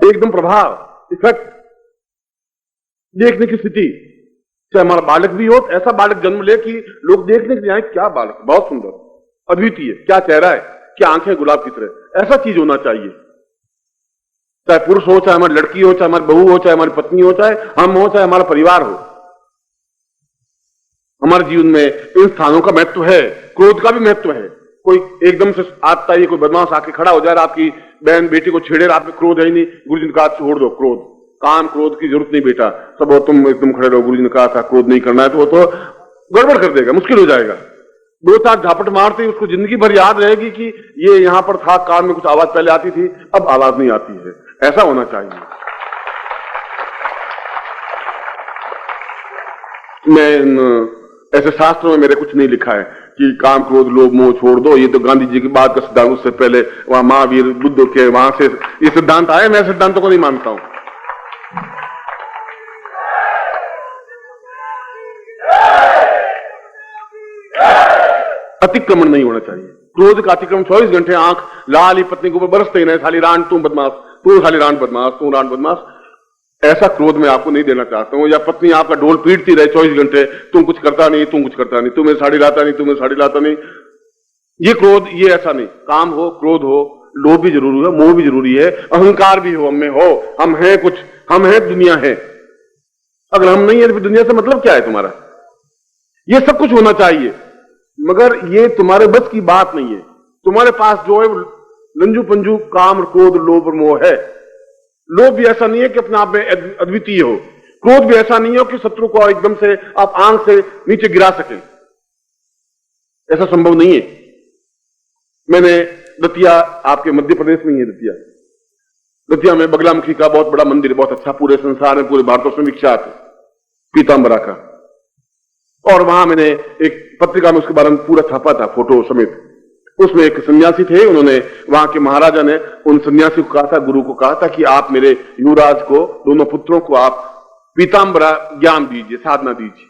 एकदम प्रभाव, इफेक्ट देखने की स्थिति, चाहे हमारा बालक भी हो, ऐसा बालक जन्म ले कि लोग देखने के लिए आए, क्या बालक, बहुत सुंदर, अद्वितीय, क्या चेहरा है, क्या आंखें गुलाब की तरह, ऐसा चीज होना चाहिए। चाहे पुरुष हो, चाहे हमारी लड़की हो, चाहे हमारी बहू हो, चाहे हमारी पत्नी हो, चाहे हम हो, चाहे हमारा परिवार हो, हमारे जीवन में इन स्थानों का महत्व है। क्रोध का भी महत्व है। कोई एकदम से आता है, कोई बदमाश आके खड़ा हो जाए, आपकी बहन बेटी को छेड़े, आप में क्रोध है ही नहीं, गुरु जी ने कहा छोड़ दो क्रोध, काम क्रोध की जरूरत नहीं बेटा, सब हो तुम एकदम खड़े रहो, गुरु जी ने कहा था क्रोध नहीं करना है, तो वो तो गड़बड़ कर देगा, मुश्किल हो जाएगा। दो चार झापट मारते ही उसको जिंदगी भर याद रहेगी कि ये यहां पर था, कान में कुछ आवाज पहले आती थी, अब आवाज नहीं आती है। ऐसा होना चाहिए। मैं ऐसे शास्त्रों में मेरे कुछ नहीं लिखा है कि काम क्रोध लोभ मोह छोड़ दो, ये तो गांधी जी की बात का सिद्धांत, उससे पहले वहां महावीर बुद्ध के वहां से ये सिद्धांत आए। मैं सिद्धांतों को नहीं मानता हूं। अतिक्रमण नहीं होना चाहिए। क्रोध का अतिक्रमण 24 घंटे आंख लाल ही पत्नी के ऊपर बरसते ही नहीं, साली रान तू बदमाश, तू साली रान बदमाश, तू रान बदमाश, ऐसा क्रोध मैं आपको नहीं देना चाहता हूं। या पत्नी आपका ढोल पीटती रहे 24 घंटे, तुम कुछ करता नहीं, तुम कुछ करता नहीं, तुम्हें साड़ी लाता नहीं, तुम्हें साड़ी लाता नहीं, ये क्रोध, ये ऐसा नहीं। काम हो, क्रोध हो, लोभ भी जरूरी है, मोह भी जरूरी है, अहंकार भी हो, हम में हो, हम हैं कुछ, हम हैं, दुनिया है। अगर हम नहीं है तो दुनिया से मतलब क्या है तुम्हारा? ये सब कुछ होना चाहिए, मगर ये तुम्हारे बस की बात नहीं है। तुम्हारे पास जो है लंजू पंजू काम क्रोध लोभ और मोह है। लोभ भी ऐसा नहीं है कि अपने आप में अद्वितीय हो, क्रोध भी ऐसा नहीं हो कि शत्रु को एकदम से आप आंख से नीचे गिरा सकें, ऐसा संभव नहीं है। मैंने दतिया, आपके मध्य प्रदेश में ही है दतिया, दतिया में बगलामुखी का बहुत बड़ा मंदिर, बहुत अच्छा, पूरे संसार में, पूरे भारतवर्ष में विख्यात है, पीतांबरा का। और वहां मैंने एक पत्रिका में उसके बारे में पूरा छापा था, फोटो समेत। उसमें एक सन्यासी थे, उन्होंने, वहां के महाराजा ने उन सन्यासी को कहा था, गुरु को कहा था कि आप मेरे युवराज को, दोनों पुत्रों को आप पीतांबरा ज्ञान दीजिए, साधना दीजिए।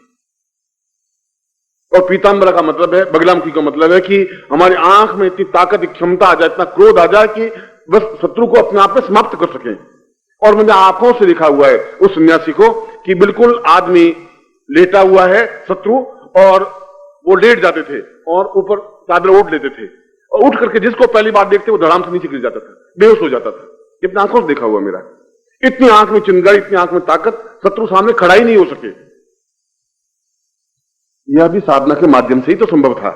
और पीतांबरा का मतलब है, बगलामुखी का मतलब है कि हमारी आंख में इतनी ताकत, क्षमता आ जाए, इतना क्रोध आ जाए कि बस शत्रु को अपने आप में समाप्त कर सकें। और मैंने आंखों से देखा हुआ है उस सन्यासी को कि बिल्कुल आदमी लेटा हुआ है शत्रु, और वो लेट जाते थे और ऊपर चादर ओढ़ लेते थे, और उठ करके जिसको पहली बार देखते वो धड़ाम से नीचे गिर जाता था, बेहोश हो जाता था। इतनी आंखों से देखा हुआ मेरा। इतनी आंख में चिंगारी, इतनी आंख में ताकत, शत्रु सामने खड़ा ही नहीं हो सके। यह भी साधना के माध्यम से ही तो संभव था।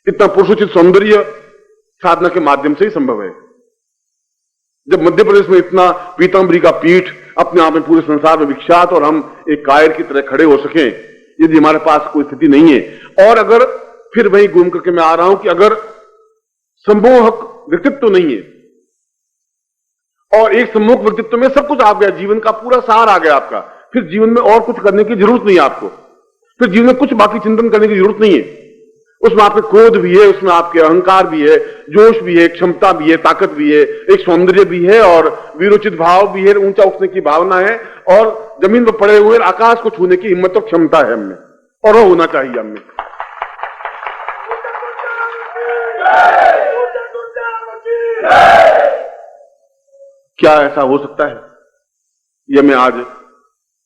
इतना पुरुषोचित सौंदर्य साधना के माध्यम से ही संभव है। जब मध्य प्रदेश में इतना पीतांबरी का पीठ अपने आप में पूरे संसार में विख्यात, और हम एक कायर की तरह खड़े हो सके, यदि हमारे पास कोई स्थिति नहीं है। और अगर फिर वही घूम करके मैं आ रहा हूं कि अगर सम्मोहक व्यक्तित्व नहीं है, और एक सम्मोहक व्यक्तित्व में सब कुछ आ गया, जीवन का पूरा सार आ गया आपका, फिर जीवन में और कुछ करने की जरूरत नहीं है आपको, फिर जीवन में कुछ बाकी चिंतन करने की जरूरत नहीं है। उसमें आपके क्रोध भी है, उसमें आपके अहंकार भी है, जोश भी है, क्षमता भी है, ताकत भी है, एक सौंदर्य भी है, और वीरोचित भाव भी है, ऊंचा उठने की भावना है, और जमीन पर पड़े हुए आकाश को छूने की हिम्मत और क्षमता है हमने, और वो होना चाहिए हमें। क्या ऐसा हो सकता है? यह मैं आज,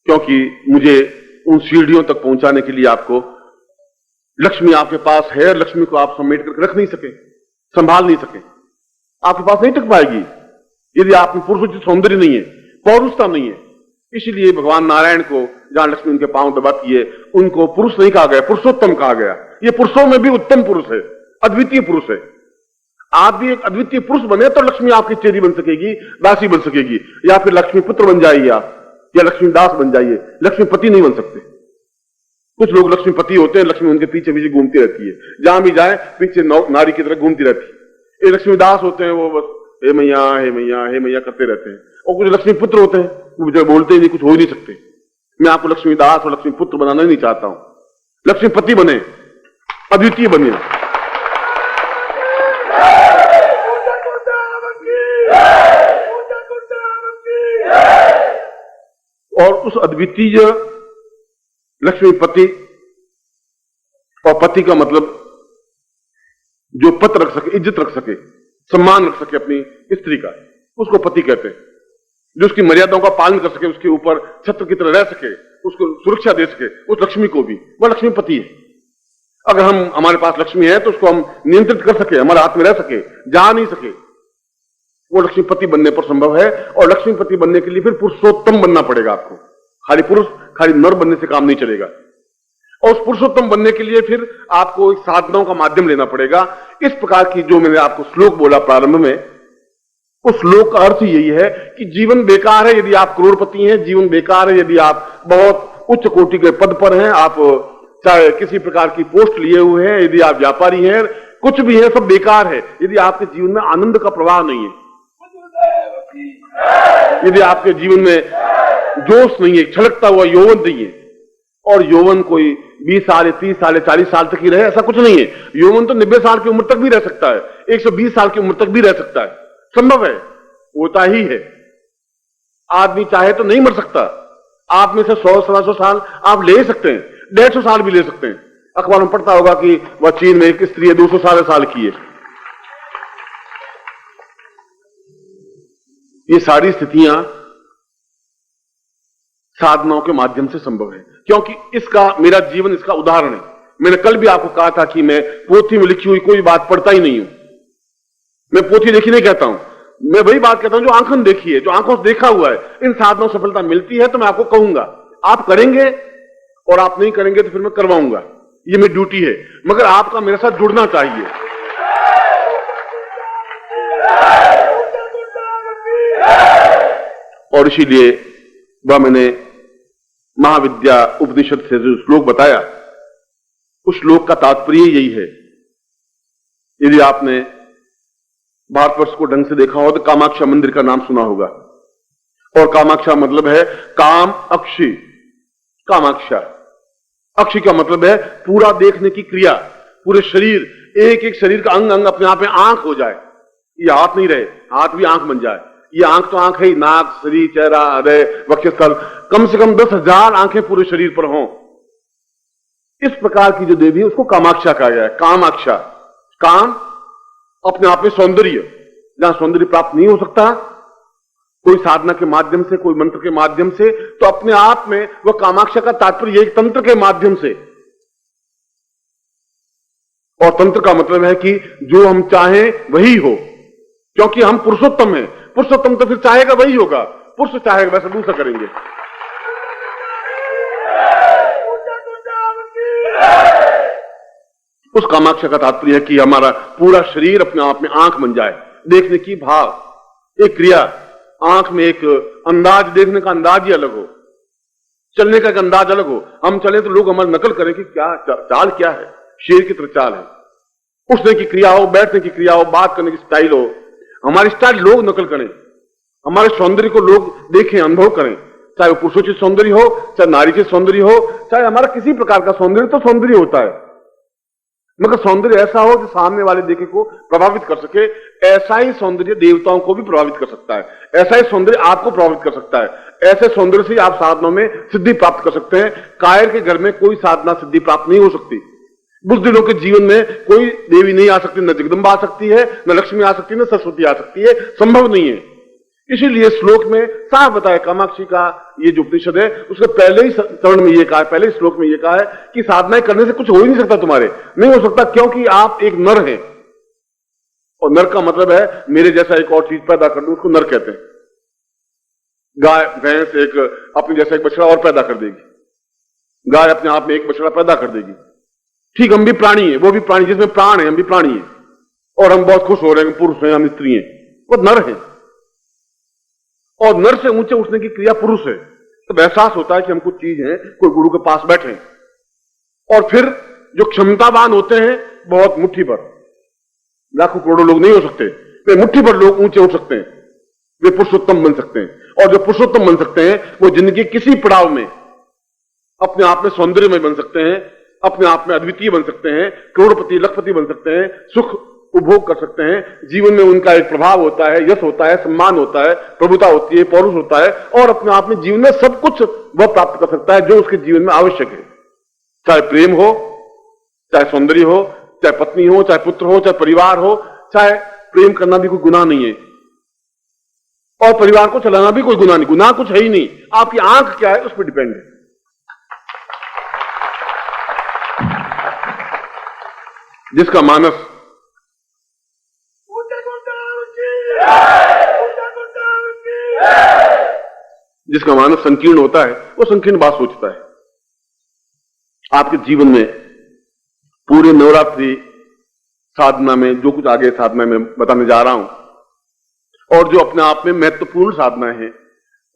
क्योंकि मुझे उन सीढ़ियों तक पहुंचाने के लिए आपको, लक्ष्मी आपके पास है, लक्ष्मी को आप समेट करके रख नहीं सके, संभाल नहीं सके, आपके पास नहीं टिक पाएगी यदि आप में पुरुषोचित सौंदर्य नहीं है, पौरुषता नहीं है। इसलिए भगवान नारायण को, जहां लक्ष्मी उनके पांव दबाती है, उनको पुरुष नहीं कहा गया, पुरुषोत्तम कहा गया। ये पुरुषों में भी उत्तम पुरुष है, अद्वितीय पुरुष है। आप भी एक अद्वितीय पुरुष बने तो लक्ष्मी आपकी चेरी बन सकेगी, दासी बन सकेगी, या फिर लक्ष्मी पुत्र बन जाइए आप, या लक्ष्मी दास बन जाइए, लक्ष्मीपति नहीं बन सकते। कुछ लोग लक्ष्मीपति होते हैं, लक्ष्मी उनके पीछे पीछे घूमती रहती है, जहां भी जाए पीछे नारी की तरह घूमती रहती है। ये लक्ष्मीदास होते हैं, वो बस हे मैया हे मैया हे मैया करते रहते हैं। और कुछ लक्ष्मी पुत्र होते हैं, वो जब बोलते ही नहीं, कुछ हो ही नहीं सकते। मैं आपको लक्ष्मीदास और लक्ष्मी पुत्र बनाना ही नहीं चाहता हूं। लक्ष्मीपति बने, अद्वितीय बने। और उस अद्वितीय लक्ष्मीपति, और पति का मतलब जो पत रख सके, इज्जत रख सके, सम्मान रख सके अपनी स्त्री का, उसको पति कहते हैं। जो उसकी मर्यादाओं का पालन कर सके, उसके ऊपर छत्र की तरह रह सके, उसको सुरक्षा दे सके, उस लक्ष्मी को भी, वह लक्ष्मीपति है। अगर हमारे पास लक्ष्मी है तो उसको हम नियंत्रित कर सके, हमारे हाथ में रह सके, जा नहीं सके, वो लक्ष्मीपति बनने पर संभव है। और लक्ष्मीपति बनने के लिए फिर पुरुषोत्तम बनना पड़ेगा आपको। खाली पुरुष, खाली नर बनने से काम नहीं चलेगा। और उस पुरुषोत्तम बनने के लिए फिर आपको एक साधनाओं का माध्यम लेना पड़ेगा। इस प्रकार की जो मैंने आपको श्लोक बोला प्रारंभ में, उस श्लोक का अर्थ यही है कि जीवन बेकार है यदि आप करोड़पति हैं, जीवन बेकार है यदि आप बहुत उच्च कोटि के पद पर हैं, आप चाहे किसी प्रकार की पोस्ट लिए हुए हैं, यदि आप व्यापारी हैं, कुछ भी है, सब बेकार है यदि आपके जीवन में आनंद का प्रवाह नहीं है, यदि आपके जीवन में जोश नहीं है, छलकता हुआ यौवन नहीं है। और यौवन कोई 20 साल, 30 साल, 40 साल तक ही रहे, ऐसा कुछ नहीं है। यौवन तो 90 साल की उम्र तक भी रह सकता है, 120 साल की उम्र तक भी रह सकता है, संभव है, होता ही है। आदमी चाहे तो नहीं मर सकता। आप में से 100-125 साल आप ले सकते हैं, 150 साल भी ले सकते हैं। अखबार में पढ़ता होगा कि वह चीन में एक स्त्री 200 साल की है। ये सारी स्थितियां साधनाओं के माध्यम से संभव है, क्योंकि इसका मेरा जीवन इसका उदाहरण है। मैंने कल भी आपको कहा था कि मैं पोथी में लिखी हुई कोई बात पढ़ता ही नहीं हूं। मैं पोथी देखी नहीं कहता हूं, मैं वही बात कहता हूं जो आंखों ने देखी है, जो आंखों से देखा हुआ है। इन साधनों से सफलता मिलती है तो मैं आपको कहूंगा, आप करेंगे, और आप नहीं करेंगे तो फिर मैं करवाऊंगा, ये मेरी ड्यूटी है। मगर आपका मेरे साथ जुड़ना चाहिए। और इसीलिए वह मैंने महाविद्या उपनिषद से जो श्लोक बताया, उस श्लोक का तात्पर्य यही है। यदि आपने भारतवर्ष को ढंग से देखा हो तो कामाक्षा मंदिर का नाम सुना होगा। और कामाक्षा मतलब है काम अक्षी। कामाक्षा, अक्षी का मतलब है पूरा देखने की क्रिया, पूरे शरीर, एक एक शरीर का अंग अंग अपने आप में आंख हो जाए। ये हाथ नहीं रहे, हाथ भी आंख बन जाए। ये आंख तो आंख है ही, नाक, शरीर, चेहरा, हृदय, वक्षस्थल, कम से कम 10,000 आंखें पूरे शरीर पर हों। इस प्रकार की जो देवी है उसको कामाक्षा कहा गया है। कामाक्षा, काम अपने आप में सौंदर्य, जहां सौंदर्य प्राप्त नहीं हो सकता कोई साधना के माध्यम से, कोई मंत्र के माध्यम से, तो अपने आप में वह कामाक्षा का तात्पर्य एक तंत्र के माध्यम से। और तंत्र का मतलब है कि जो हम चाहें वही हो, क्योंकि हम पुरुषोत्तम हैं। पुरुषोत्तम तो फिर चाहेगा वही होगा, पुरुष चाहेगा वैसा दूसरा करेंगे। उस कामाक्षा का तात्पर्य है कि हमारा पूरा शरीर अपने आप में आंख बन जाए, देखने की भाव, एक क्रिया, आंख में एक अंदाज, देखने का अंदाज ही अलग हो, चलने का एक अंदाज अलग हो। हम चले तो लोग हमारी नकल करें कि क्या चाल क्या है, शेर की तरह चाल है। उठने की क्रिया हो, बैठने की क्रिया हो, बात करने की स्टाइल हो, हमारी स्टाइल लोग नकल करें, हमारे सौंदर्य को लोग देखें, अनुभव करें, चाहे वो पुरुषोचित सौंदर्य हो, चाहे नारीचित सौंदर्य हो, चाहे हमारा किसी प्रकार का सौंदर्य, तो सौंदर्य होता है, मगर सौंदर्य ऐसा हो जो सामने वाले देखे को प्रभावित कर सके। ऐसा ही सौंदर्य देवताओं को भी प्रभावित कर सकता है, ऐसा ही सौंदर्य आपको प्रभावित कर सकता है। ऐसे सौंदर्य से आप साधनों में सिद्धि प्राप्त कर सकते हैं। कायर के घर में कोई साधना सिद्धि प्राप्त नहीं हो सकती। बुद्धिलों के जीवन में कोई देवी नहीं आ सकती, न जगदम्बा आ सकती है, न लक्ष्मी आ सकती है, न सरस्वती आ सकती है, संभव नहीं है। इसीलिए श्लोक में साफ बताया, कामाक्षी का ये जो उपनिषद है उसके पहले ही चरण में ये कहा है, पहले श्लोक में ये कहा है कि साधनाएं करने से कुछ हो ही नहीं सकता, तुम्हारे नहीं हो सकता, क्योंकि आप एक नर हैं। और नर का मतलब है मेरे जैसा एक और चीज पैदा कर दूं, उसको नर कहते हैं। गाय, भैंस एक अपने जैसा एक बछड़ा और पैदा कर देगी, गाय अपने आप में एक बछड़ा पैदा कर देगी। ठीक हम भी प्राणी हैं, वो भी प्राणी, जिसमें प्राण है हम भी प्राणी हैं, और हम बहुत खुश हो रहे हैं, पुरुष हैं, हम स्त्री हैं, वो नर हैं। और नर से ऊंचे उठने की क्रिया पुरुष है। तो एहसास होता है कि हम कुछ चीज हैं, कोई गुरु के पास बैठे हैं, और फिर जो क्षमतावान होते हैं बहुत मुट्ठी भर, लाखों करोड़ों लोग नहीं हो सकते, वे मुट्ठी भर लोग ऊंचे उठ सकते हैं, वे पुरुषोत्तम बन सकते हैं। और जो पुरुषोत्तम बन सकते हैं वो जिंदगी किसी पड़ाव में अपने आप में सौंदर्यमय बन सकते हैं, अपने आप में अद्वितीय बन सकते हैं, करोड़पति लखपति बन सकते हैं, सुख उपभोग कर सकते हैं। जीवन में उनका एक प्रभाव होता है, यश होता है, सम्मान होता है, प्रभुता होती है, पौरुष होता है, और अपने आप में जीवन में सब कुछ वह प्राप्त कर सकता है जो उसके जीवन में आवश्यक है। चाहे प्रेम हो, चाहे सौंदर्य हो, चाहे पत्नी हो, चाहे पुत्र हो, चाहे परिवार हो, चाहे प्रेम करना भी कोई गुनाह नहीं है। और परिवार को चलाना भी कोई गुनाह नहीं, गुनाह कुछ है ही नहीं, आपकी आंख क्या है उस पर डिपेंड है। जिसका मानस संकीर्ण होता है वो संकीर्ण बात सोचता है। आपके जीवन में पूरे नवरात्रि साधना में जो कुछ आगे साधना में बताने जा रहा हूं, और जो अपने आप में महत्वपूर्ण साधना है,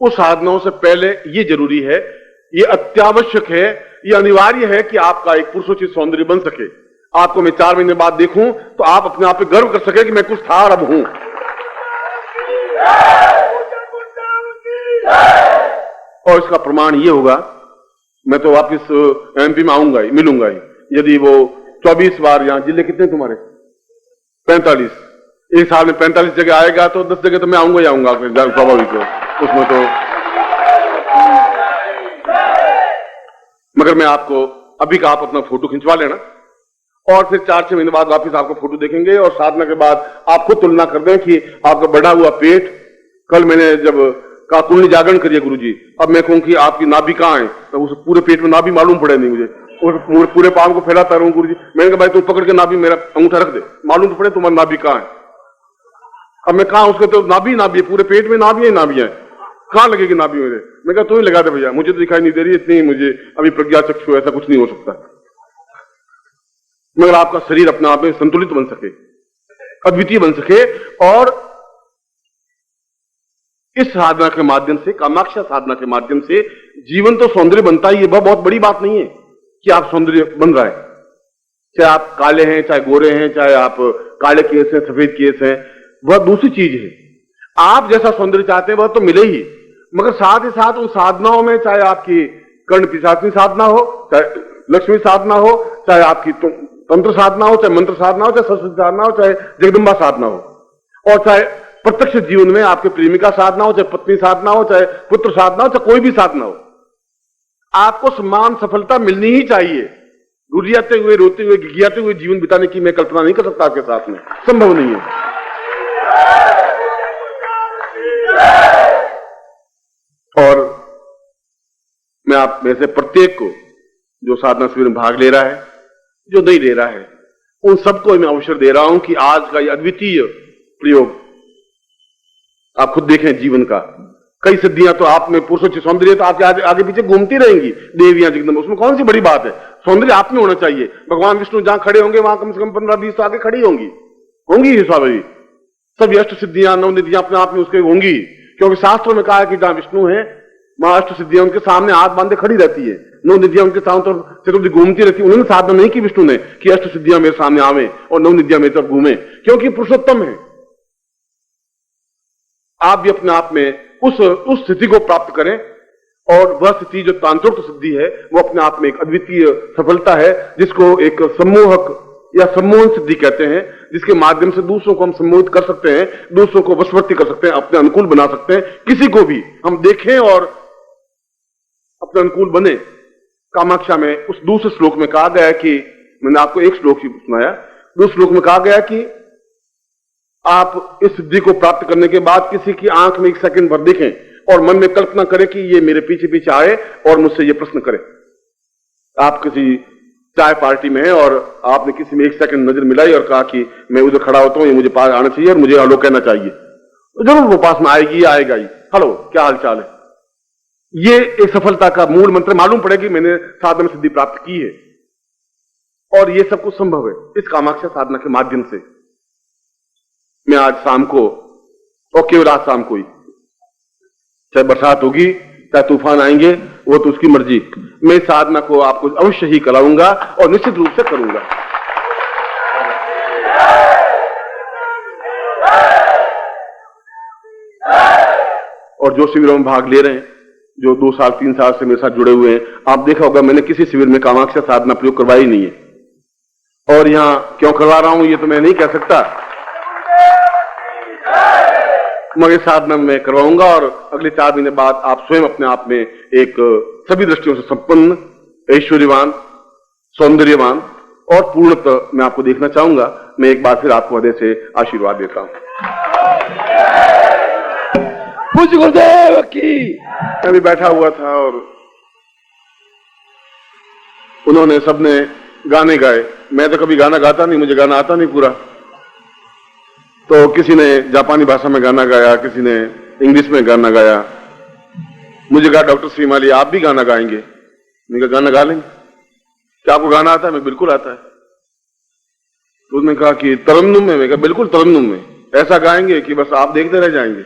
उस साधनाओं से पहले ये जरूरी है, ये अत्यावश्यक है, ये अनिवार्य है कि आपका एक पुरुषोचित सौंदर्य बन सके। आपको मैं 4 महीने बाद देखूं तो आप अपने आप पे गर्व कर सके कि मैं कुछ था और अब हूं। और इसका प्रमाण ये होगा, मैं तो वापिस एमपी में आऊंगा ही, मिलूंगा ही, यदि वो 24 बार, यहां जिले कितने तुम्हारे 45, एक साल में 45 जगह आएगा तो 10 जगह तो मैं आऊंगा ही आऊंगा, स्वाभाविक है उसमें तो। मगर मैं आपको अभी का आप अपना फोटो खिंचवा लेना और फिर 4-6 महीने बाद वापिस आपको फोटो देखेंगे और साधना के बाद आपको तुलना कर दें कि आपका बढ़ा हुआ पेट, कल मैंने जब कहा कुंडली जागरण करिए गुरुजी, अब मैं कहूं कि आपकी नाभि कहां है, तो उस पूरे पेट में नाभि मालूम पड़े नहीं मुझे, और पूरे पांव को फैलाता रहूं गुरुजी। मैंने कहा भाई तू पकड़ के नाभि मेरा अंगूठा रख दे, मालूम तो पड़े तुम्हारा नाभि कहां है। अब मैं कहा उसके तो नाभि नाभि पूरे पेट में नाभियां है, कहां लगेगी नाभि मेरे। मैं कहा तू ही लगा दे भैया, मुझे तो दिखाई नहीं दे रही, इतनी मुझे अभी प्रज्ञा चक्षु, ऐसा कुछ नहीं हो सकता। मगर आपका शरीर अपने आप में संतुलित बन सके, अद्वितीय बन सके, और इस साधना के माध्यम से, कामाक्षा साधना के माध्यम से जीवन तो सौंदर्य बनता ही है। वह बहुत बड़ी बात नहीं है कि आप सौंदर्य बन रहा है, चाहे आप काले हैं, चाहे गोरे हैं, चाहे आप काले केस हैं, सफेद केस हैं, वह दूसरी चीज है। आप जैसा सौंदर्य चाहते हैं वह तो मिले ही, मगर साथ ही साथ उन साधनाओं में, चाहे आपकी कर्ण पिशाचिनी साधना हो, चाहे लक्ष्मी साधना हो, चाहे आपकी तंत्र साधना हो, चाहे मंत्र साधना हो, चाहे सरस्वती साधना हो, चाहे जगदम्बा साधना हो, और चाहे प्रत्यक्ष जीवन में आपके प्रेमिका साधना हो, चाहे पत्नी साधना हो, चाहे पुत्र साधना हो, चाहे कोई भी साधना हो, आपको समान सफलता मिलनी ही चाहिए। गुरियाते हुए, रोते हुए, गिगियाते हुए जीवन बिताने की मैं कल्पना नहीं कर सकता आपके साथ में, संभव नहीं है। और मैं आप में से प्रत्येक को, जो साधना शिविर में भाग ले रहा है, जो नहीं ले रहा है, उन सबको मैं अवसर दे रहा हूं कि आज का यह अद्वितीय प्रयोग आप खुद देखें जीवन का। कई सिद्धियां तो आप में, पुरुषोचित सौंदर्य तो आपके आगे पीछे घूमती रहेंगी, देवियां जगदम्बा, उसमें कौन सी बड़ी बात है। सौंदर्य आप में होना चाहिए। भगवान विष्णु जहां खड़े होंगे वहां कम से कम 15-20 तो आगे खड़ी होंगी ही स्वाभाविक। सभी अष्ट सिद्धियां, 9 निधियां अपने आप में उसके होंगी, क्योंकि शास्त्रों में कहा है कि जहां विष्णु है वहां अष्ट सिद्धियां उनके सामने हाथ बांधे खड़ी रहती है, 9 निधियां उनके सामने तरफ चतुर्थी घूमती रहती है। उन्होंने साधना नहीं की विष्णु ने कि अष्ट सिद्धियां मेरे सामने आवे और 9 निधियां मेरी तरफ घूमे, क्योंकि पुरुषोत्तम है। आप भी अपने आप में उस स्थिति को प्राप्त करें, और वह स्थिति जो तांत्रिक सिद्धि है वो अपने आप में एक अद्वितीय सफलता है, जिसको एक सम्मोहक या सम्मोहन सिद्धि कहते हैं, जिसके माध्यम से दूसरों को हम सम्मोहित कर सकते हैं, दूसरों को वशवर्ती कर सकते हैं, अपने अनुकूल बना सकते हैं। किसी को भी हम देखें और अपने अनुकूल बने। कामाक्षा में उस दूसरे श्लोक में कहा गया है कि, मैंने आपको एक श्लोक ही सुनाया, दूसरे श्लोक में कहा गया कि आप इस सिद्धि को प्राप्त करने के बाद किसी की आंख में 1 सेकंड भर देखें और मन में कल्पना करें कि ये मेरे पीछे पीछे आए और मुझसे ये प्रश्न करे। आप किसी चाय पार्टी में है और आपने किसी में 1 सेकंड नजर मिलाई और कहा कि मैं उधर खड़ा होता हूं, ये मुझे पास आना चाहिए और मुझे हेलो कहना चाहिए, तो जरूर वो पास में आएगी, आएगा ही, हेलो क्या हाल चाल है। ये एक सफलता का मूल मंत्र, मालूम पड़ेगी मैंने साधना में सिद्धि प्राप्त की है। और ये सब कुछ संभव है इस कामाक्षा साधना के माध्यम से। मैं आज शाम को, और केवल आज शाम को ही, चाहे बरसात होगी चाहे तूफान आएंगे, वो तो उसकी मर्जी, मैं इस साधना को आपको अवश्य ही कराऊंगा और निश्चित रूप से करूंगा। और जो शिविरों में भाग ले रहे हैं, जो 2 साल 3 साल से मेरे साथ जुड़े हुए हैं, आप देखा होगा मैंने किसी शिविर में कामाक्षा साधना प्रयोग करवाई नहीं है। और यहां क्यों करवा रहा हूं ये तो मैं नहीं कह सकता, मगर साधना में करवाऊंगा। और अगले 4 महीने बाद आप स्वयं अपने आप में एक सभी दृष्टियों से संपन्न, ऐश्वर्यवान, सौंदर्यवान और पूर्णतः मैं आपको देखना चाहूंगा। मैं एक बार फिर आपको हृदय से आशीर्वाद देता हूं। पूज्य गुरुदेव की। मैं भी बैठा हुआ था और उन्होंने सबने गाने गाए। मैं तो कभी गाना गाता नहीं, मुझे गाना आता नहीं पूरा। तो किसी ने जापानी भाषा में गाना गाया, किसी ने इंग्लिश में गाना गाया। मुझे कहा डॉक्टर श्रीमाली आप भी गाना गाएंगे? मैंने कहा गाना गा लेंगे। क्या आपको गाना आता है? मैं बिल्कुल आता है। तो उसने कहा कि तरन्नुम में? मैं कहा बिल्कुल तरन्नुम में, ऐसा गाएंगे कि बस आप देखते रह जाएंगे।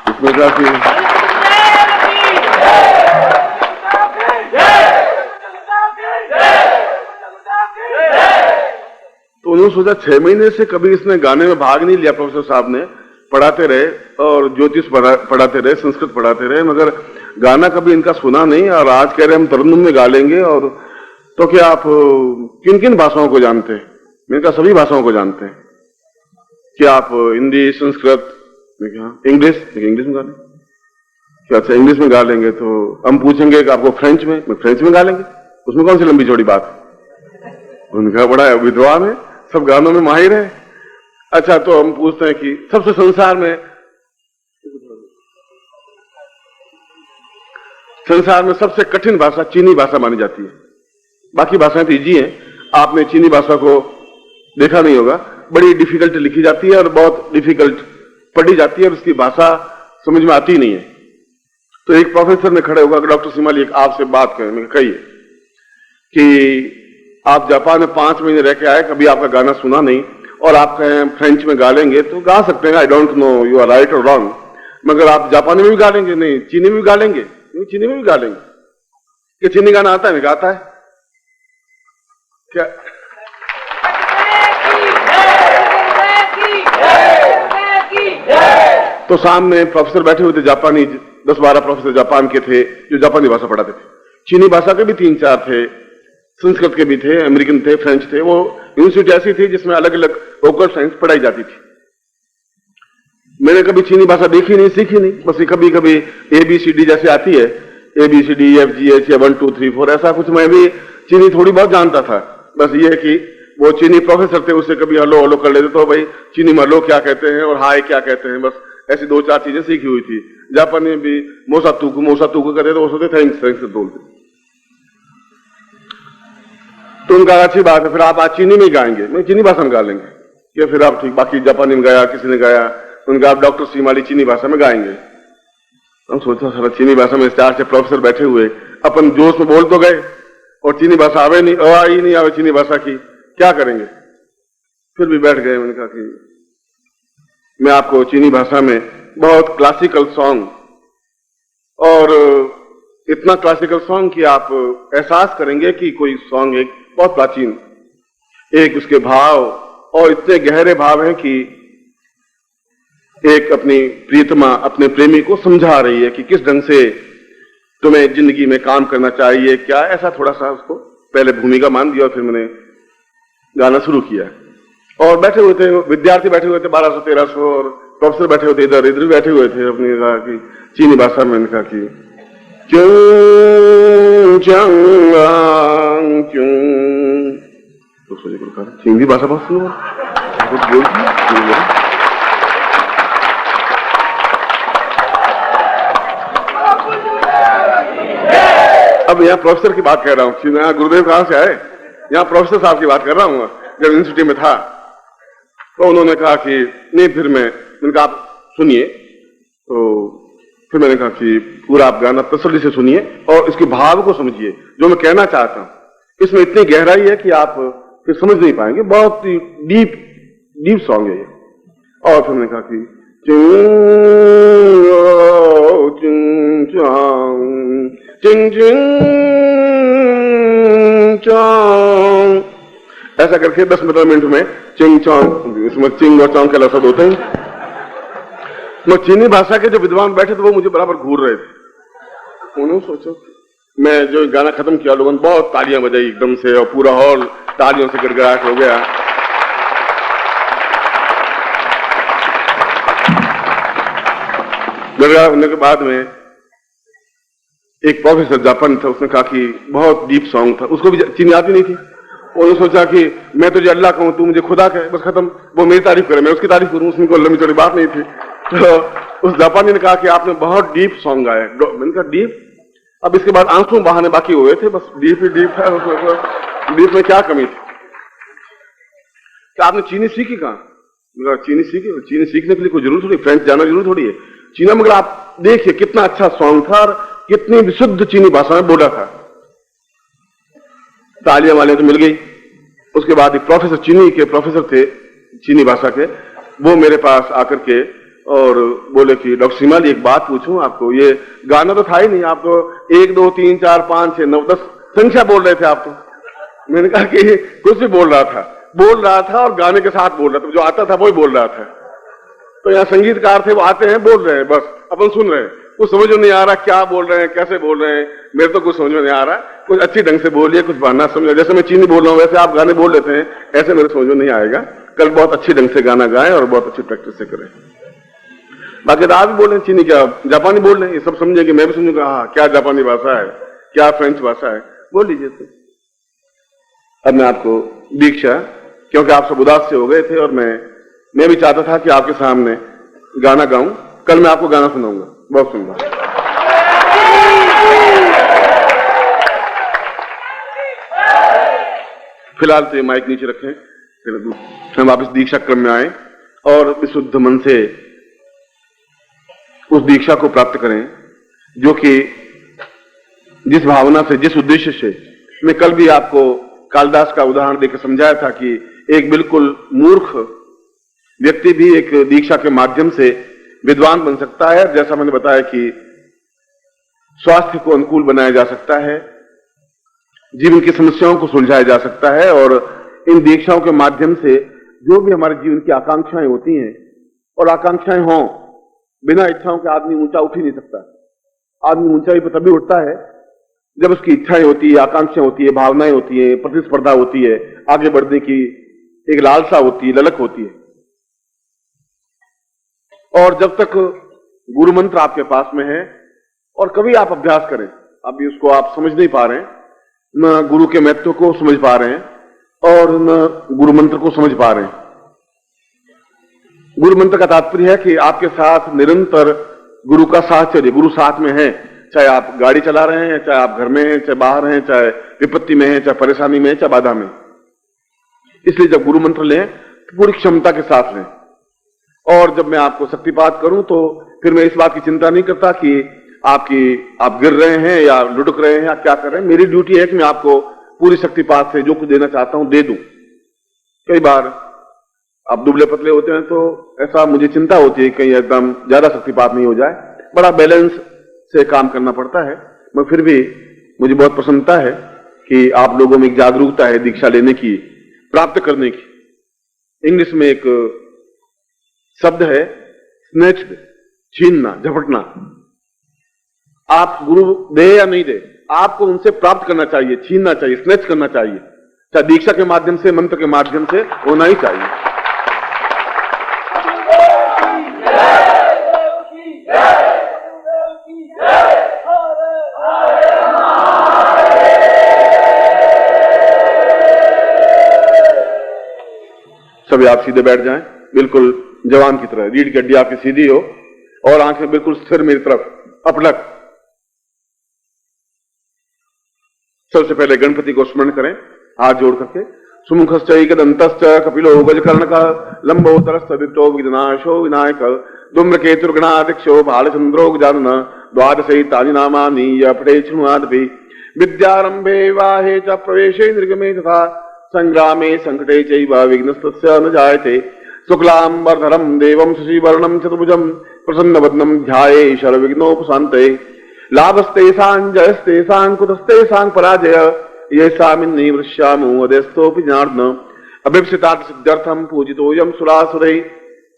इसमें काफी तो उन्होंने सोचा 6 महीने से कभी इसने गाने में भाग नहीं लिया। प्रोफेसर साहब ने पढ़ाते रहे और ज्योतिष पढ़ाते रहे, संस्कृत पढ़ाते रहे, मगर गाना कभी इनका सुना नहीं। और आज कह रहे हम तरन्नुम में गा लेंगे। और तो क्या आप किन किन भाषाओं को जानते हैं? मैंने कहा सभी भाषाओं को जानते हैं। क्या आप हिंदी, संस्कृत, इंग्लिश? इंग्लिश में गा लेंगे। क्या अच्छा इंग्लिश में गा लेंगे? तो हम पूछेंगे कि आपको फ्रेंच में? फ्रेंच में गा लेंगे। उसमें कौन सी लंबी चौड़ी बात? उनका बड़ा विद्वान है, सब गानों में माहिर है। अच्छा तो हम पूछते हैं कि सबसे संसार में सबसे कठिन भाषा चीनी भाषा मानी जाती है। बाकी भाषाएं तो इजी हैं। आपने चीनी भाषा को देखा नहीं होगा, बड़ी डिफिकल्ट लिखी जाती है और बहुत डिफिकल्ट पढ़ी जाती है और उसकी भाषा समझ में आती नहीं है। तो एक प्रोफेसर ने खड़े होगा, डॉक्टर श्रीमाली एक आपसे बात करें। मैंने कही कि आप जापान में 5 महीने रह के आए, कभी आपका गाना सुना नहीं, और आप कहें फ्रेंच में गा लेंगे तो गा सकते हैं, I don't know you are right और रॉन्ग, मगर आप जापानी में भी गा लेंगे? नहीं। चीनी में भी गा लेंगे? नहीं, चीनी में भी गा लेंगे। क्या चीनी गाना आता है? नहीं गाता है। क्या तो सामने प्रोफेसर बैठे हुए थे जापानी, 10-12 प्रोफेसर जापान के थे जो जापानी भाषा पढ़ाते थे। चीनी भाषा के भी 3-4 थे, संस्कृत के भी थे, अमेरिकन थे, फ्रेंच थे। वो यूनिवर्सिटी ऐसी थी जिसमें अलग अलग वोकल साइंस पढ़ाई जाती थी। मैंने कभी चीनी भाषा देखी नहीं, सीखी नहीं, बस कभी कभी ABCD जैसे आती है, ABCDEFGH या 1 2 3 4 ऐसा कुछ मैं भी चीनी थोड़ी बहुत जानता था। बस ये कि वो चीनी प्रोफेसर थे, उससे कभी हलो हलो कर लेते तो भाई चीनी में हलो क्या कहते हैं और हाय क्या कहते हैं, बस ऐसी 2-4 चीजें सीखी हुई थी। जापानी में भी मोसा तूकू कहते तो वो सोचते थैंक्स बोलते। तो उनका अच्छी बात है, फिर आप आज चीनी में गाएंगे? मैं चीनी भाषा में गा लेंगे। या फिर आप ठीक, बाकी जापानी में गाया, किसी ने गाया, उनका आप डॉक्टर श्रीमाली चीनी भाषा में गाएंगे। हम सोचा सारा चीनी भाषा में 4 से प्रोफेसर बैठे हुए, अपन जोश में बोल तो गए और चीनी भाषा आवे नहीं, आई नहीं आवे चीनी भाषा की, क्या करेंगे? फिर भी बैठ गए। मैंने कहा कि मैं आपको चीनी भाषा में बहुत क्लासिकल सॉन्ग, और इतना क्लासिकल सॉन्ग कि आप एहसास करेंगे कि कोई सॉन्ग एक बहुत प्राचीन, एक उसके भाव और इतने गहरे भाव हैं कि एक अपनी प्रियतमा अपने प्रेमी को समझा रही है कि किस ढंग से तुम्हें जिंदगी में काम करना चाहिए, क्या ऐसा थोड़ा सा उसको पहले भूमिका मान दिया और फिर मैंने गाना शुरू किया। और बैठे हुए थे विद्यार्थी, बैठे हुए थे 1200-1300, और प्रोफेसर बैठे हुए थे, इधर इधर बैठे हुए थे। अपने कहा कि चीनी भाषा में मैंने कहा कि क्यों तो सोचे हिंदी भाषा बहुत सुनो अब यहाँ प्रोफेसर की बात कर रहा हूँ। यहाँ गुरुदेव कहाँ से आए? यहाँ प्रोफेसर साहब की बात कर रहा हूँ। जब यूनिवर्सिटी में था तो उन्होंने कहा कि नहीं, फिर मैंने कहा आप सुनिए। तो फिर मैंने कहा कि पूरा आप गाना तसल्ली से सुनिए और इसके भाव को समझिए, जो मैं कहना चाहता हूँ। इसमें इतनी गहराई है कि आप फिर समझ नहीं पाएंगे, बहुत ही डीप सॉन्ग है ये। और फिर मैंने कहा कि ऐसा करके 10-15 मिनट में चिंग चौंग, इसमें चिंग और चौंग के लफ्ज होते हैं। मैं चीनी भाषा के जो विद्वान बैठे थे वो मुझे बराबर घूर रहे थे। उन्होंने सोचो मैं जो गाना खत्म किया, लोगों ने बहुत तालियां बजाई एकदम से और पूरा हॉल तालियों से गड़गड़ाहट हो गया। गड़गड़ाहट होने के बाद में एक प्रोफेसर जापान था, उसने कहा कि बहुत डीप सॉन्ग था, उसको भी चीनी आती नहीं थी। उन्होंने सोचा कि मैं तुझे अल्लाह कहूं, तू मुझे खुदा कहे, बस खत्म। वो मेरी तारीफ करे, मैं उसकी तारीफ करूं, उसमें कोई लंबी चौड़ी बात नहीं थी। तो उस जापानी ने कहा कि आपने बहुत डीप सॉन्ग गाया। मैंने कहा डीप? अब इसके बाद आंसू बहाने बाकी हुए थे, बस डीप ही डीप है, डीप में क्या कमी थी? क्या आपने चीनी सीखी कहां? चीनी सीखी? चीनी सीखने के लिए कोई जरूर थोड़ी, फ्रेंच जाना जरूर थोड़ी है। चीना मगर आप देखिए कितना अच्छा सॉन्ग था और कितनी विशुद्ध चीनी भाषा में बोला था। तालियां वाले तो मिल गई। उसके बाद एक प्रोफेसर, चीनी के प्रोफेसर थे चीनी भाषा के, वो मेरे पास आकर के और बोले कि डॉक्टर सीमाली एक बात पूछूं आपको, ये गाना तो था ही नहीं, आप तो 1 2 3 4 5 6 9 10 संख्या बोल रहे थे आप तो। मैंने कहा कि कुछ भी बोल रहा था और गाने के साथ बोल रहा था, जो आता था वो ही बोल रहा था। तो यहाँ संगीतकार थे, वो आते हैं बोल रहे हैं, बस अपन सुन रहे हैं, कुछ समझ में नहीं आ रहा क्या बोल रहे हैं, कैसे बोल रहे हैं, मेरे तो कुछ समझ में नहीं आ रहा। कुछ अच्छी ढंग से बोलिए, कुछ बहाना समझ, जैसे मैं चीनी बोल रहा हूँ वैसे आप गाने बोल लेते हैं, ऐसे मेरे समझ में नहीं आएगा। कल बहुत अच्छी ढंग से गाना गाएं और बहुत अच्छी प्रैक्टिस से करें। बाकी तो आप भी बोल रहे हैं चीनी, क्या जापानी बोल रहे हैं, ये सब समझेंगे, मैं भी समझूंगा हाँ क्या जापानी भाषा है, क्या फ्रेंच भाषा है, बोल लीजिए। तो अब मैं आपको दीक्षा, क्योंकि आप सब उदास से हो गए थे और मैं भी चाहता था कि आपके सामने गाना गाऊं। कल मैं आपको गाना सुनाऊंगा, बहुत सुंदर। फिलहाल तो ये माइक नीचे रखें, फिर हम वापस दीक्षा क्रम में आए और विशुद्ध मन से उस दीक्षा को प्राप्त करें जो कि जिस भावना से, जिस उद्देश्य से मैं कल भी आपको कालिदास का उदाहरण देकर समझाया था कि एक बिल्कुल मूर्ख व्यक्ति भी एक दीक्षा के माध्यम से विद्वान बन सकता है। जैसा मैंने बताया कि स्वास्थ्य को अनुकूल बनाया जा सकता है, जीवन की समस्याओं को सुलझाया जा सकता है और इन दीक्षाओं के माध्यम से जो भी हमारे जीवन की आकांक्षाएं होती हैं, और आकांक्षाएं हों, बिना इच्छाओं के आदमी ऊंचा उठ ही नहीं सकता। आदमी ऊंचाई पर तभी उठता है जब उसकी इच्छाएं होती है, आकांक्षाएं होती है, भावनाएं होती है, प्रतिस्पर्धा होती है, आगे बढ़ने की एक लालसा होती है, ललक होती है। और जब तक गुरु मंत्र आपके पास में है और कभी आप अभ्यास करें, अभी उसको आप समझ नहीं पा रहे हैं, न गुरु के महत्व को समझ पा रहे हैं और न गुरु मंत्र को समझ पा रहे हैं। गुरु मंत्र का तात्पर्य है कि आपके साथ निरंतर गुरु का साहचर्य, गुरु साथ में है, चाहे आप गाड़ी चला रहे हैं, चाहे आप घर में हैं, चाहे बाहर हैं, चाहे विपत्ति में हैं, चाहे परेशानी में हैं, चाहे बाधा में। इसलिए जब गुरु मंत्र लें तो पूरी क्षमता के साथ लें। और जब मैं आपको शक्तिपात करूं तो फिर मैं इस बात की चिंता नहीं करता कि आप गिर रहे हैं या लुढ़क रहे हैं या क्या कर रहे हैं। मेरी ड्यूटी है कि मैं आपको पूरी शक्तिपात से जो कुछ देना चाहता हूं दे दूं। कई बार आप दुबले पतले होते हैं तो ऐसा मुझे चिंता होती है कहीं एकदम ज्यादा शक्तिपात नहीं हो जाए, बड़ा बैलेंस से काम करना पड़ता है। मगर फिर भी मुझे बहुत प्रसन्नता है कि आप लोगों में एक जागरूकता है दीक्षा लेने की, प्राप्त करने की। इंग्लिश में एक शब्द है स्नेच्ड, छीनना, झपटना। आप गुरु दे या नहीं दे, आपको उनसे प्राप्त करना चाहिए, छीनना चाहिए, स्नेच करना चाहिए, चाहे दीक्षा के माध्यम से, मंत्र के माध्यम से होना ही चाहिए। सभी आप सीधे बैठ जाएं, बिल्कुल जवान की तरह, रीढ़ की हड्डी आपकी सीधी हो और आंखें बिल्कुल स्थिर मेरी तरफ अपलक। सबसे पहले गणपति को स्मरण करें हाथ जोड़ करके। सुमुखश्चैकदन्तश्च कपिलो गजकर्णकः लंबोदरश्च विघ्नाशो विनायक धूम्रकेतुर्गणाध्यक्षो बालचंद्रो गजानन द्वादशैतानि नामानि य पठेत् शृणुयादपि विद्यारंभे विवाहे च प्रवेशे निर्गमे तथा संग्रामे संकटे चैव विघ्नस्तस्य न जायते। शुक्लांबरधरं देवं शशिवर्णं चतुर्भुजं प्रसन्नवदनं ध्याये सर्वविघ्नोपशान्तये। लाभस्तेषां जयस्तेषां कुतस्तेषां पराजय येषामिन्नि वृष्यामो अदेस्तोऽपि जनार्दन। अभीप्सितार्थ सिद्ध्यर्थं पूजितोऽयं सुरासुरैः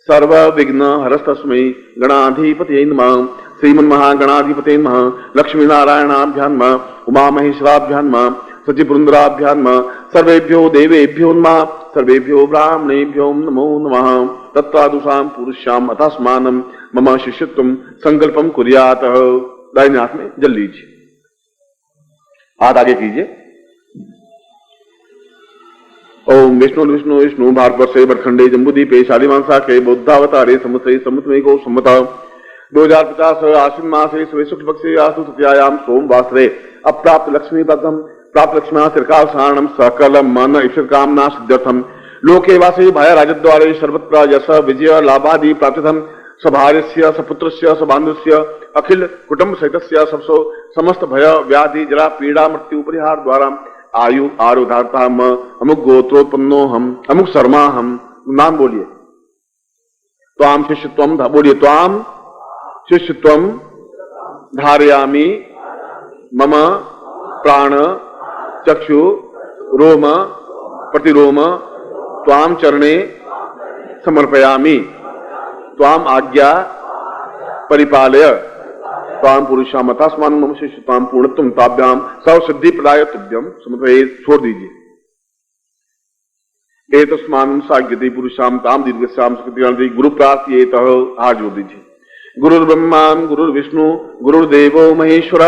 सर्व विघ्न हरस्तस्मै गणाधिपतये नमः। श्रीमन्महागणाधिपतये नमः। लक्ष्मी नारायणाभ्यां नमः। उमा महेश्वराभ्यां नमः। सचिवृंदराभ्यां नमः। सर्वेभ्यो देवेभ्यो नमः। सर्वेभ्यो ब्राह्मणेभ्यो नमो नमः। तत्वादुषां पुरुषाम अथास्मानं मम शिष्यत्वं संकल्पम कुर्यात्। दाहिने हाथ में जल लीजिए, हाथ आगे कीजिए। ओम विष्णु विष्णु विष्णु भारतवर्षे बरखंडे जम्बूद्वीपे शालिमांसाखे बौद्धावतारे समुद्रे समुद्रमेको सम्मत 2050 आश्विन मासे स्वे शुक्ल पक्षे आसु तृतीयायाम सोमवासरे अप्राप्त लक्ष्मी पदम प्राप्त लक्ष्मी चिरकाल सारणम सकल मन ईश्वर कामना सिद्ध्यर्थम लोके वासे भय राजद्वारे सर्वत्र यश विजय लाभादि प्राप्तिथम सभार्यस्य सपुत्रस्य सबान्धुस्य अखिल कुटुंब सहितस्य सबसो समस्त भय व्याधि जरा पीड़ा मृत्यु परिहार द्वारा आयु आरोधारता अमुक गोत्रोत्पन्नो हम अमुक शर्मा हम। नाम बोलिए। त्वाम शिष्यत्वम, बोलिए त्वाम शिष्यत्वम धारयामि मम प्राण चक्षु रोम प्रतिरोम त्वाम चरणे समर्पयामि। त्वाम आज्ञा परिपालय। ताम पुरुषाम अथास्मान मम शिष्यताम पूर्णत्वं ताभ्याम सर्व सिद्धि प्रदाय तुभ्यम। समर्पये, छोड़ दीजिए। एतस्मान् साग्यते पुरुषाम ताम दीर्घस्याम सुकृति गुरु प्रार्थयेत। हाथ जोड़ दीजिए। गुरुर्ब्रह्मा गुरुर्विष्णु गुरुर्देवो महेश्वर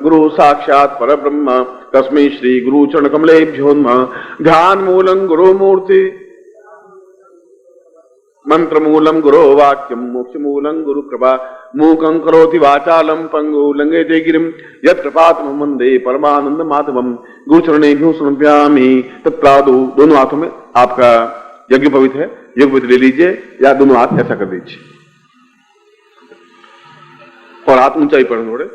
गुरु साक्षात् परब्रह्म तस्मै श्री गुरु चरण कमलेभ्यो नमः। ध्यान मूलं गुरु मूर्ति मंत्र मूलम गुरो वाक्यम मोक्ष मूलम गुरु कृपा मूकं करोति वाचालम पंगु लंघयते गिरिम यत्कृपातमहं वन्दे परमानंद माधवम। गुरुचरणेभ्यो समर्पयामि। तत्प्रादु, दोनों हाथों में आपका यज्ञ पवित्र है, यज्ञ पवित्र ले लीजिए या दोनों हाथ ऐसा कर दीजिए और हाथ ऊंचाई पर थोड़े।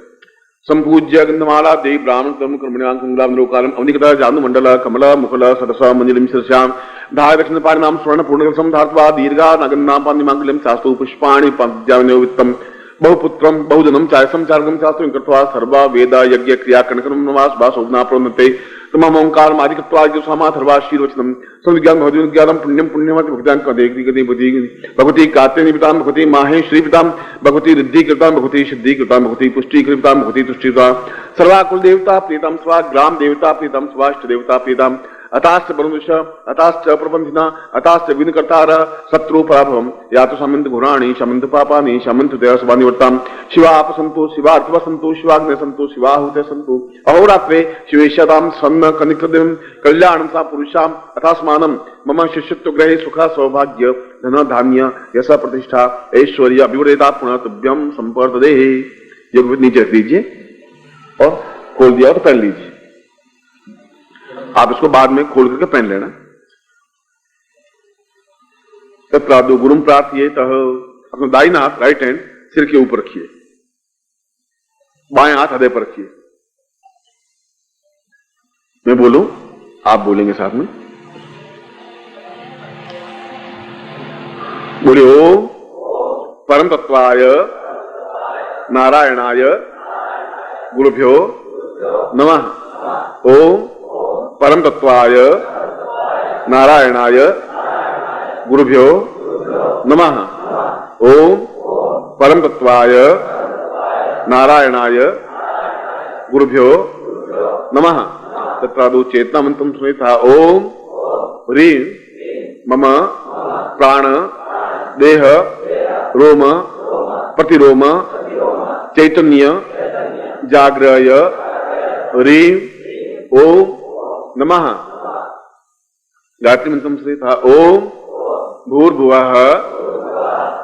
संपूज्य गंधमाला देवी ब्राह्मण कर्म कर्मण्यां संग्राम लोकालम अवनिकता जानु मंडल कमला मुखला सरसा मंजलिम शीर्षाम धाय दक्षिण पारि नाम स्वर्ण पूर्ण धात्वा दीर्घा नगन्नाम पानिमांगल्यम शास्तु पुष्पाणि पंचाविनोवित्तम बहुपुत्रम बहुजनम चायसम चार्गम शास्त्रं कृत्वा सर्वा वेद यज्ञ क्रिया कणकनम नमास भासोना प्रोन्नते तमम ओंकार मादिकत्वा जो समाधर्वा शीर्वचनम संविज्ञान भवति विज्ञानम पुण्यम पुण्यमति भक्तान का देख दिगति बुद्धि भगवती कात्य निपिताम भगवती माहे श्रीपिताम भगवती रिद्धि कृताम भगवती सिद्धि कृताम भगवती पुष्टि कृताम भगवती तुष्टि कृताम सर्वा कुल देवता प्रीतम स्वा ग्राम देवता प्रीतम स्वाष्ट देवता प्रीतम अताश्च बरुष अताश्च प्रबंधिना अताश्च विनकर्तार शत्रु पराभवम या तो समंत घोराणी समंत पापानि समंत देवस्वानिवर्ताम शिवा आप संतो शिवा अर्थवा संतो शिवाग्ने संतो शिवाहुते संतो अहोरात्रे शिवेशताम सन्न कनिकृदिम कल्याणं सा पुरुषाम अथास्मानं मम शिष्यत्व ग्रहे सुख सौभाग्य धन धान्य यश प्रतिष्ठा ऐश्वर्य अभिवरेदा पुनः तुभ्यम संपर्दे। योग नीचे रख दीजिए और खोल दिया और पहन लीजिए। आप इसको बाद में खोल करके पहन लेना। तत्प्रादु गुरुम प्रार्थये तह। अपना दाहिना हाथ राइट हैंड सिर के ऊपर रखिए, बाएं हाथ हृदय पर रखिए। मैं बोलूं, आप बोलेंगे साथ में। बोलिए ओम परम तत्वाय नारायणाय गुरुभ्यो नमः। ओम परम तत्वाय नारायणाय गुरुभ्यो नमः। ओम परम तत्वाय नारायणाय गुरुभ्यो नमः। तत्रादु चेतना मंत्रम सुनेता। ओम ह्रीं मम प्राण देह रोम प्रतिरोम चैतन्य जाग्रय ह्रीं ओम नमः। गायत्री मंत्रम से था। ओम भूर्भुवः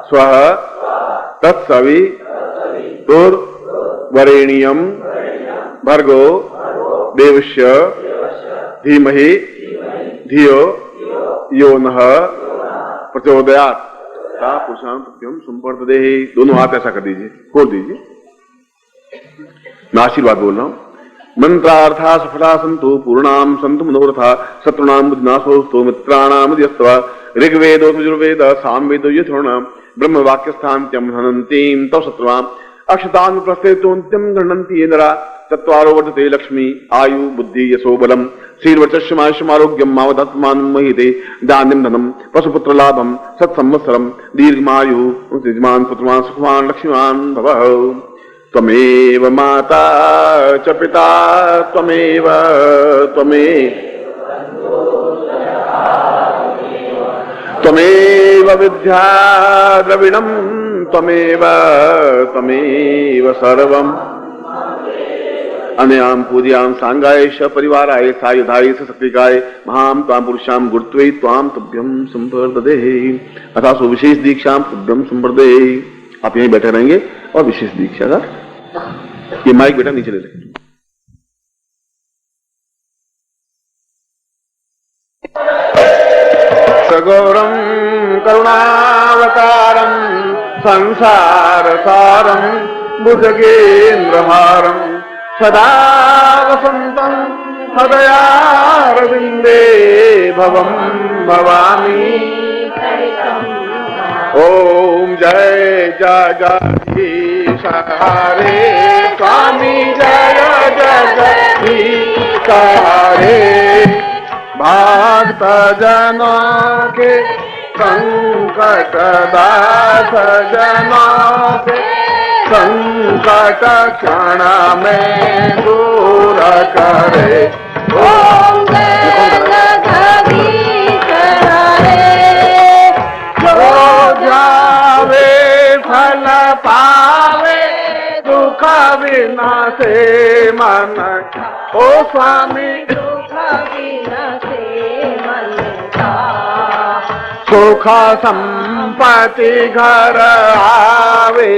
स्वः तत्सवि तुर्वरेण्यं भर्गो देवस्य धीमहि धियो यो नः प्रचोदयात्। पुरुषां तुभ्यं संपर्दते। दोनों हाथ ऐसा कर दीजिए, खोल दीजिए। मैं आशीर्वाद बोल रहा हूं। मंत्रार्था सफला संतु पूर्णाम संतु मनोरथा शत्रुणाम बुद्धिनाशोस्तु मित्राणाम यस्त्वा ऋग्वेदो यजुर्वेद सामवेदो यथोर्णाम ब्रह्म वाक्यस्थान्त्यम हनन्तीं तव शत्रुवाम अक्षतान् प्रस्थेतोन्त्यं गृह्णन्ति ये नरा चत्वारो वर्धते लक्ष्मी आयु बुद्धि यशो बलम श्रीर्वचस्यमायुष्यमारोग्यम मावदत्मानं महीते दान्यं धनम पशुपुत्र लाभम सत्संवत्सरम दीर्घमायु यजमान पुत्रवान सुखवान लक्ष्मीवान भवः। त्वमेव माता च पिता त्वमेव त्वमेव विद्या द्रविणं त्वमेव सर्वम् अनयाम पूजयाम सांगाय श परिवाराय सायुधाय सशक्तिकाय महाम ताम पुरुषाम गुरुत्वे त्वाम तुभ्यम संप्रददे अथा सो विशेष दीक्षाम तुभ्यम संप्रदे। आप यहीं बैठे रहेंगे और विशेष दीक्षा का ये माइक बेटा नीचे ले ले। सगौरम करुणावतारम संसार सारम भुजगेन्द्रहारम सदा वसंतं हृदयारविंदे भवं भवामि। ओम जय जगदीश हरे स्वामी जय जगदीश हरे। भक्त जनों के संकट दास जनों के संकट क्षण में दूर करे। ओम जय जगदीश हरे। जो जावे फल पावे दुख विनाशे मन ओ स्वामी सुख संपत्ति घर आवे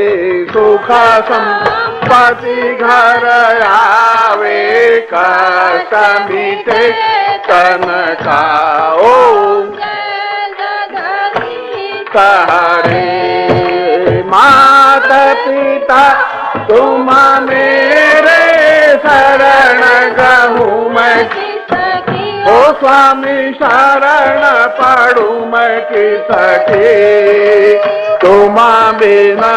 सुख संपत्ति घर आवे कष्ट मिटे तन का। ओम हरे माता पिता तुम मेरे शरण गहूँ मैं ओ स्वामी शरण पड़ू मैं किसके तुम बिना।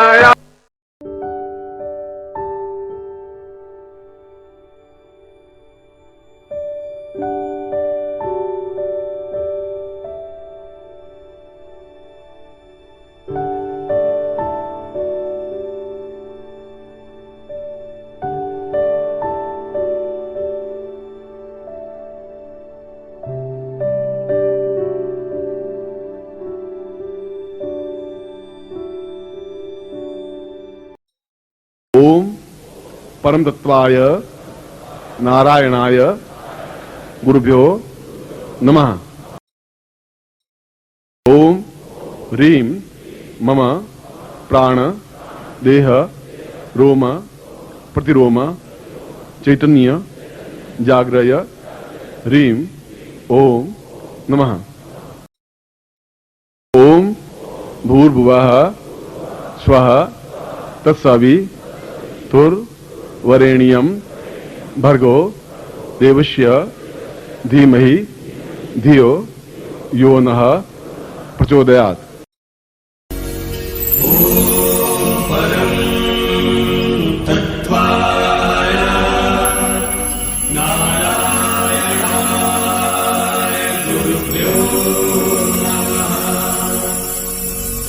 ओम परम तत्वाय नारायणाय गुरुभ्यो नमः। ओम ह्रीं मम प्राण देह रोम प्रतिरोम चैतन्य जाग्रय ह्रीं ओम नमः। ओम भूर्भुवः स्वः तत्सवितुर्वरेण्यं भर्गो देवस्य धीमहि धियो यो नः प्रचोदयात्।